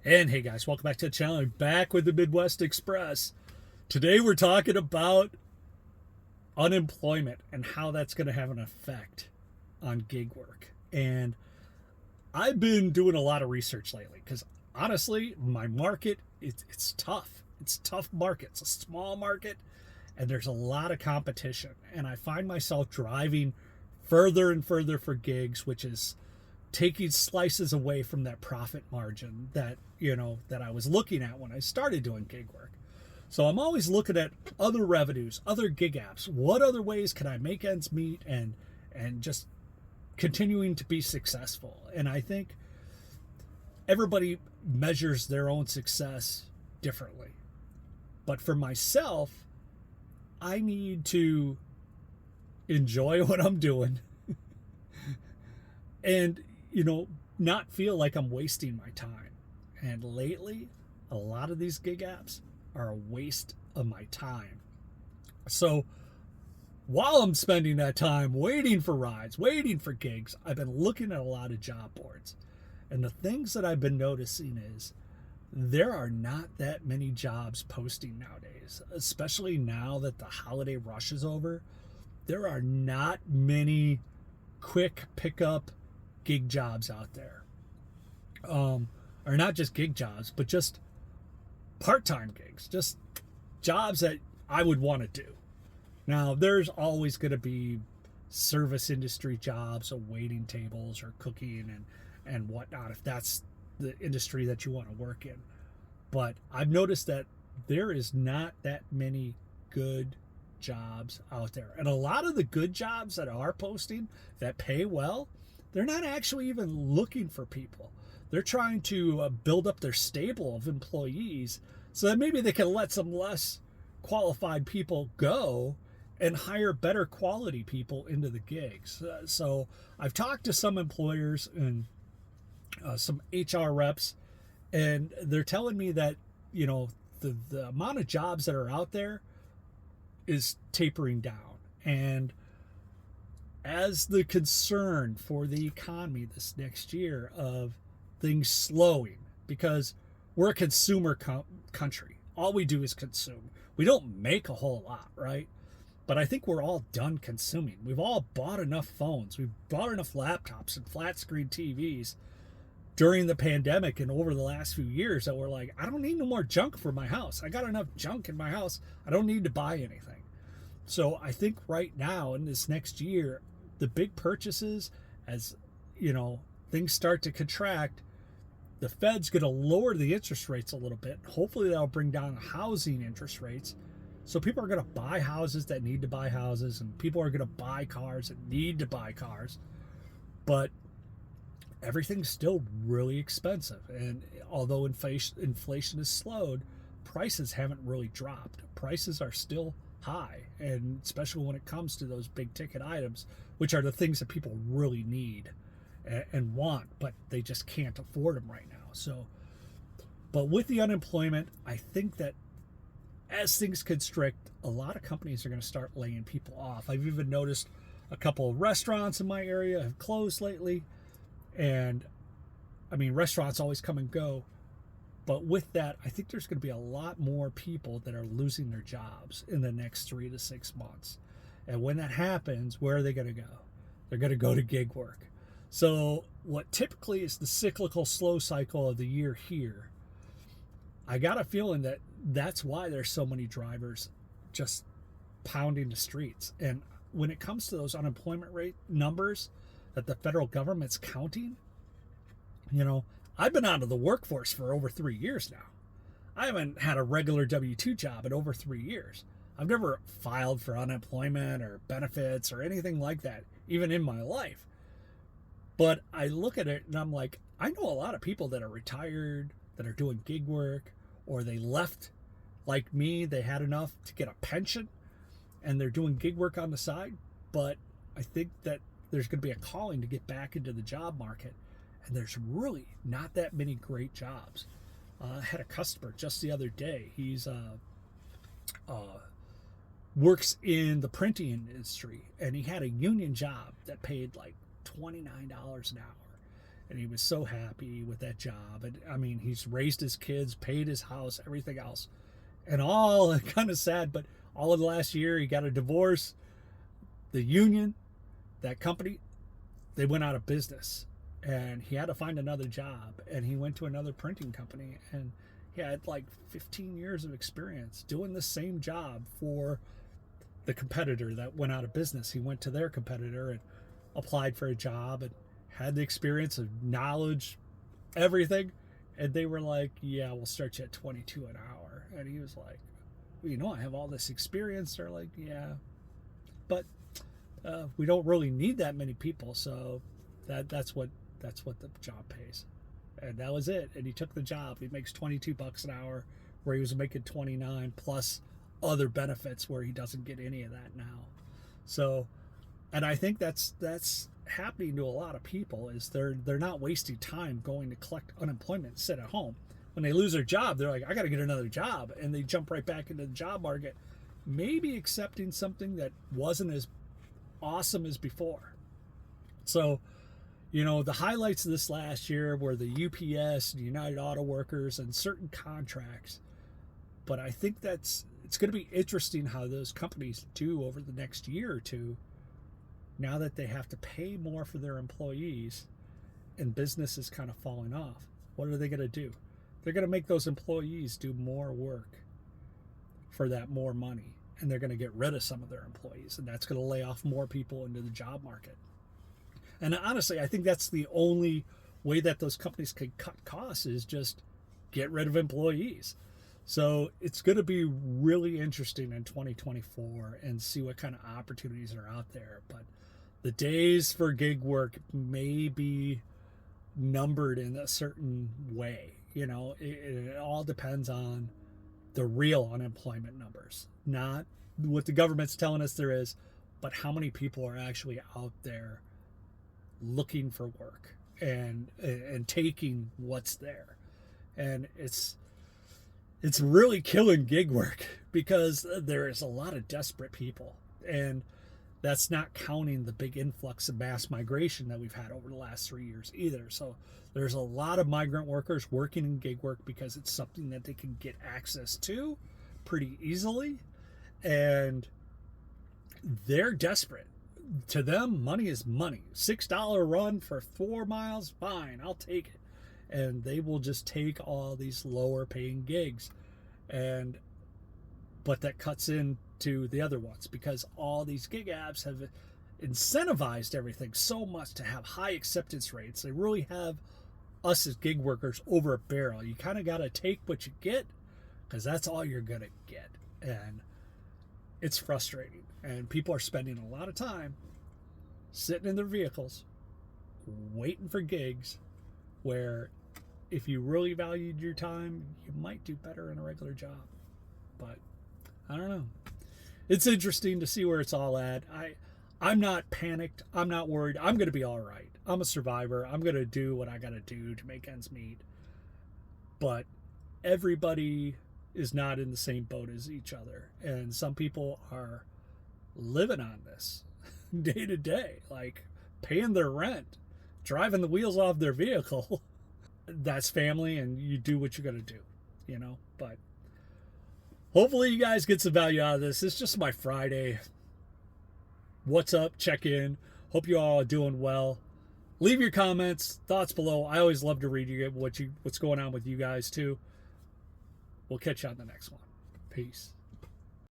And hey guys, welcome back to the channel. I'm back with the Midwest Express. Today we're talking about unemployment and how that's going to have an effect on gig work. And I've been doing a lot of research lately because honestly, my market, it's tough. It's a tough market. It's a small market and there's a lot of competition. And I find myself driving further and further for gigs, which is taking slices away from that profit margin that I was looking at when I started doing gig work. So I'm always looking at other revenues, other gig apps. What other ways can I make ends meet and just continuing to be successful? And I think everybody measures their own success differently. But for myself, I need to enjoy what I'm doing and not feel like I'm wasting my time. And lately, a lot of these gig apps are a waste of my time. So while I'm spending that time waiting for rides, waiting for gigs, I've been looking at a lot of job boards. And the things that I've been noticing is there are not that many jobs posting nowadays, especially now that the holiday rush is over. There are not many quick pickup gig jobs out there. Or not just gig jobs, but just part-time gigs, just jobs that I would want to do. Now, there's always going to be service industry jobs, or waiting tables or cooking and whatnot, if that's the industry that you want to work in. But I've noticed that there is not that many good jobs out there. And a lot of the good jobs that are posting that pay well, they're not actually even looking for people. They're trying to build up their stable of employees so that maybe they can let some less qualified people go and hire better quality people into the gigs. So I've talked to some employers and some HR reps, and they're telling me that, the amount of jobs that are out there is tapering down. And as the concern for the economy this next year of things slowing, because we're a consumer country. All we do is consume. We don't make a whole lot, right? But I think we're all done consuming. We've all bought enough phones. We've bought enough laptops and flat screen TVs during the pandemic and over the last few years that we're like, I don't need no more junk for my house. I got enough junk in my house. I don't need to buy anything. So I think right now in this next year, the big purchases, as things start to contract, the Fed's going to lower the interest rates a little bit. Hopefully that'll bring down housing interest rates. So people are going to buy houses that need to buy houses, and people are going to buy cars that need to buy cars. But everything's still really expensive. And although inflation has slowed, prices haven't really dropped. Prices are still high, and especially when it comes to those big ticket items, which are the things that people really need and want, but they just can't afford them right now. So, but with the unemployment, I think that as things constrict, a lot of companies are going to start laying people off. I've even noticed a couple of restaurants in my area have closed lately. And I mean, restaurants always come and go. But with that, I think there's going to be a lot more people that are losing their jobs in the next 3 to 6 months. And when that happens, where are they going to go? They're going to go to gig work. So what typically is the cyclical slow cycle of the year here, I got a feeling that that's why there's so many drivers just pounding the streets. And when it comes to those unemployment rate numbers that the federal government's counting, I've been out of the workforce for over 3 years now. I haven't had a regular W-2 job in over 3 years. I've never filed for unemployment or benefits or anything like that, even in my life. But I look at it and I'm like, I know a lot of people that are retired, that are doing gig work, or they left like me. They had enough to get a pension and they're doing gig work on the side. But I think that there's going to be a calling to get back into the job market. And there's really not that many great jobs. I had a customer just the other day. He's works in the printing industry, and he had a union job that paid like $29 an hour. and he was so happy with that job. And I mean, he's raised his kids, paid his house, everything else, and all kind of sad. But all of the last year, he got a divorce. The union, that company, they went out of business, and he had to find another job. And he went to another printing company, and he had like 15 years of experience doing the same job for the competitor that went out of business. He went to their competitor and applied for a job and had the experience of knowledge, everything. And they were like, yeah, we'll start you at 22 an hour. And he was like, well, you know, I have all this experience. They're like, yeah, but we don't really need that many people. So that's what the job pays. And that was it. And he took the job. He makes $22 an hour, where he was making 29 plus other benefits, where he doesn't get any of that now. So, and I think that's happening to a lot of people, is they're not wasting time going to collect unemployment and sit at home. When they lose their job, they're like, I got to get another job, and they jump right back into the job market, maybe accepting something that wasn't as awesome as before. So, you know, the highlights of this last year were the UPS and United Auto Workers and certain contracts. But I think it's going to be interesting how those companies do over the next year or two, now that they have to pay more for their employees and business is kind of falling off. What are they going to do? They're going to make those employees do more work for that more money, and they're going to get rid of some of their employees, and that's going to lay off more people into the job market. And honestly, I think that's the only way that those companies can cut costs, is just get rid of employees. So it's going to be really interesting in 2024 and see what kind of opportunities are out there. But the days for gig work may be numbered in a certain way. You know, it all depends on the real unemployment numbers, not what the government's telling us there is, but how many people are actually out there looking for work and taking what's there. And it's really killing gig work, because there is a lot of desperate people, and that's not counting the big influx of mass migration that we've had over the last 3 years either. So there's a lot of migrant workers working in gig work because it's something that they can get access to pretty easily, and they're desperate. To them, money is money. $6 run for 4 miles, fine, I'll take it. And they will just take all these lower paying gigs, but that cuts into the other ones, because all these gig apps have incentivized everything so much to have high acceptance rates. They really have us as gig workers over a barrel. You kind of got to take what you get, because that's all you're gonna get. And it's frustrating, and people are spending a lot of time sitting in their vehicles waiting for gigs, where if you really valued your time, you might do better in a regular job. But I don't know. It's interesting to see where it's all at. I'm not panicked. I'm not worried. I'm going to be all right. I'm a survivor. I'm going to do what I got to do to make ends meet. But everybody is not in the same boat as each other. And some people are living on this day to day, like paying their rent, driving the wheels off their vehicle. That's family, and you do what you got to do, you know. But hopefully you guys get some value out of this. It's just my Friday. What's up? Check in. Hope you all are doing well. Leave your comments, thoughts below. I always love to read you what's going on with you guys too. We'll catch you on the next one. Peace.